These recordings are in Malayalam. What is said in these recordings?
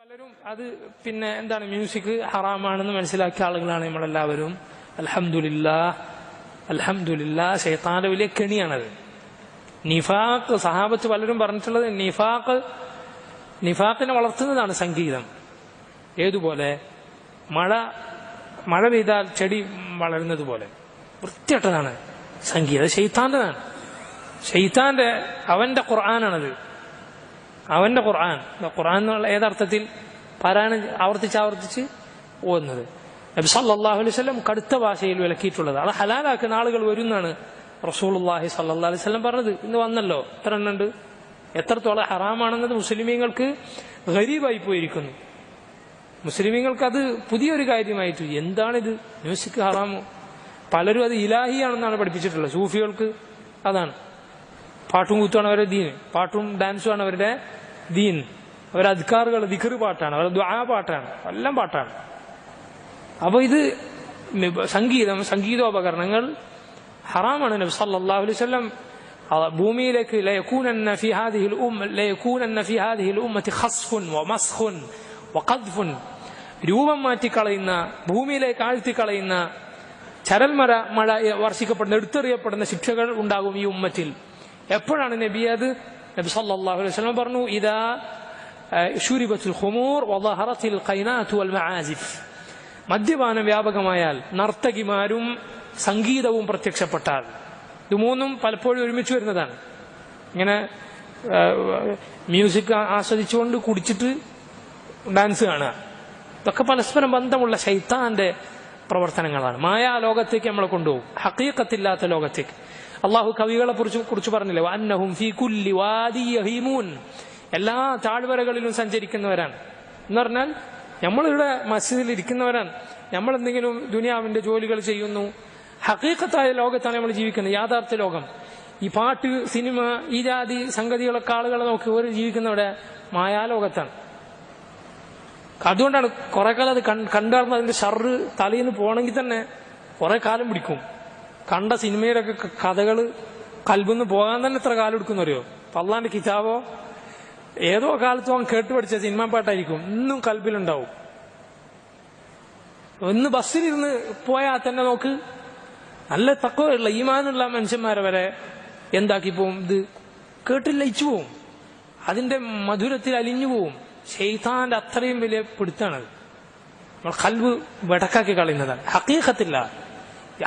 പലരും അത് പിന്നെ എന്താണ് മ്യൂസിക് ഹറാമാണെന്ന് മനസ്സിലാക്കിയ ആളുകളാണ് നമ്മളെല്ലാവരും. അൽഹംദുലില്ലാ ശൈത്താന്റെ വലിയ കെണിയാണത്. നിഫാഖ് സഹാബത്ത് പലരും പറഞ്ഞിട്ടുള്ളത് നിഫാഖിനെ വളർത്തുന്നതാണ് സംഗീതം. ഏതുപോലെ മഴ പെയ്താൽ ചെടി വളരുന്നത് പോലെ വൃത്തികെട്ടതാണ് സംഗീതം. ശൈത്താന്റെതാണ്. അവന്റെ ഖുർആനാണത്. അവന്റെ ഖുർആൻ എന്നുള്ള ഏതർത്ഥത്തിൽ പാരായണം ആവർത്തിച്ച് ഓതുന്നത്. നബി സല്ലല്ലാഹു അലൈഹി വസല്ലം കടുത്ത ഭാഷയിൽ വിലക്കിയിട്ടുള്ളത്. അത് ഹലാലാക്കുന്ന ആളുകൾ വരുന്നാണ് റസൂലുള്ളാഹി സല്ലല്ലാഹു അലൈഹി വസല്ലം പറഞ്ഞത്. ഇന്ന് വന്നല്ലോ എത്ര എണ്ണുണ്ട്. എത്രത്തോളം ഹറാമാണെന്നത് മുസ്ലിമീങ്ങൾക്ക് ഗരീബായി പോയിരിക്കുന്നു. മുസ്ലിമീങ്ങൾക്ക് അത് പുതിയൊരു കാര്യമായിട്ട് എന്താണിത് മ്യൂസിക് ഹറാമോ. പലരും അത് ഇലാഹിയാണെന്നാണ് പഠിപ്പിച്ചിട്ടുള്ളത്. സൂഫികൾക്ക് അതാണ്. പാട്ടും കൂത്തുമാണ് അവരുടെ ദീൻ. പാട്ടും ഡാൻസുമാണ് അവരുടെ ദീൻ. അവരുടെ അദ്കാറുകൾ ദിക്ർ പാട്ടാണ്, അവരുടെ ദുആ പാട്ടാണ്, എല്ലാം പാട്ടാണ്. അപ്പൊ ഇത് സംഗീതോപകരണങ്ങൾ ഹറാമാണ്. നബി സല്ലല്ലാഹു അലൈഹി വസല്ലം ഭൂമിയിലേക്ക് ലയകൂനന്ന ഫീ ഹാദിഹിൽ ഉമ്മത്തി ഖസ്ഫുൻ വമസ്ഖുൻ വഖദ്ഫുൻ, രൂപം മാറ്റിക്കളയുന്ന, ഭൂമിയിലേക്ക് ആഴ്ത്തിക്കളയുന്ന, ചരൽമഴ വർഷിക്കപ്പെടുന്ന, എടുത്തെറിയപ്പെടുന്ന ശിക്ഷകൾ ഉണ്ടാകും ഈ ഉമ്മത്തിൽ. എപ്പോഴാണ് നബി സല്ലല്ലാഹു അലൈഹി വസല്ലം പറഞ്ഞു, ഇദാ ശുരിബത്തുൽ ഖുമൂർ വദഹറത്തിൽ ഖൈനാതു വൽ മആസിഫ്, മദ്യപാനം വ്യാപകമായാൽ, നർത്തകിമാരും സംഗീതവും പ്രത്യക്ഷപ്പെട്ടാൽ. ഇത് മൂന്നും പലപ്പോഴും ഒരുമിച്ച് വരുന്നതാണ്. ഇങ്ങനെ മ്യൂസിക് ആസ്വദിച്ചുകൊണ്ട് കുടിച്ചിട്ട് ഡാൻസ് കാണുക, ഇതൊക്കെ പരസ്പരം ബന്ധമുള്ള ശൈത്താന്റെ പ്രവർത്തനങ്ങളാണ്. മായാലോകത്തേക്ക് നമ്മളെ കൊണ്ടുപോകും, ഹഖീഖത്തില്ലാത്ത ലോകത്തേക്ക്. അള്ളാഹു കവികളെ കുറിച്ച് പറഞ്ഞില്ലേ, വഅന്നഹും ഫീ കുല്ലി വാദി യഹീമൂൻ, എല്ലാ താഴ്വരകളിലും സഞ്ചരിക്കുന്നവരാണ് എന്ന് പറഞ്ഞാൽ നമ്മളിവിടെ മസ്ജിദിൽ ഇരിക്കുന്നവരാണ്. നമ്മൾ എന്തെങ്കിലും ദുനിയാവിന്റെ ജോലികൾ ചെയ്യുന്നു. ഹഖീഖത്തായ ലോകത്താണ് നമ്മൾ ജീവിക്കുന്നത്, യാഥാർത്ഥ്യ ലോകം. ഈ പാട്ട്, സിനിമ, ഈ ജാതി സംഗതികളൊക്കെ ആളുകളെ നോക്കി ഓരോ ജീവിക്കുന്നവിടെ മായാലോകത്താണ്. അതുകൊണ്ടാണ് കുറെ കാലം അത് കണ്ടാർന്ന് അതിന്റെ ഷർറ് തലയിൽ നിന്ന് പോകണമെങ്കിൽ തന്നെ കുറെ കാലം പിടിക്കും. കണ്ട സിനിമയിലൊക്കെ കഥകള് കൽബിന്ന് പോകാൻ തന്നെ എത്ര കാലം എടുക്കുന്നറിയോ. അള്ളാന്റെ കിതാബോ ഏതോ കാലത്തും അവൻ കേട്ട് പഠിച്ച സിനിമാ പാട്ടായിരിക്കും ഇന്നും കൽബിലുണ്ടാവും. ഒന്ന് ബസ്സിലിരുന്ന് പോയാൽ തന്നെ നോക്ക്, നല്ല തഖ്വയുള്ള ഈമാനുള്ള മനുഷ്യന്മാരെ വരെ എന്താക്കി പോവും, ഇത് കേട്ട് ലയിച്ചു പോവും, അതിന്റെ മധുരത്തിൽ അലിഞ്ഞു പോവും. ശൈത്താന്റെ അത്രയും വലിയ പിടുത്താണത്. നമ്മൾ കൽബ് വെടക്കാക്കി കളയുന്നതാണ്.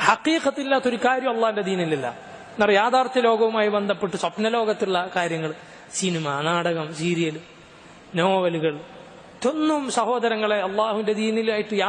ഹഖീഖത്തില്ലാത്തൊരു കാര്യം അള്ളാന്റെ ദീനിലില്ല. എന്താ പറയുക, യാഥാർത്ഥ്യ ലോകവുമായി ബന്ധപ്പെട്ട് സ്വപ്നലോകത്തുള്ള കാര്യങ്ങൾ, സിനിമ, നാടകം, സീരിയൽ, നോവലുകൾ, ഇതൊന്നും സഹോദരങ്ങളെ അള്ളാഹുവിന്റെ ദീനിലായിട്ട് യാതൊരു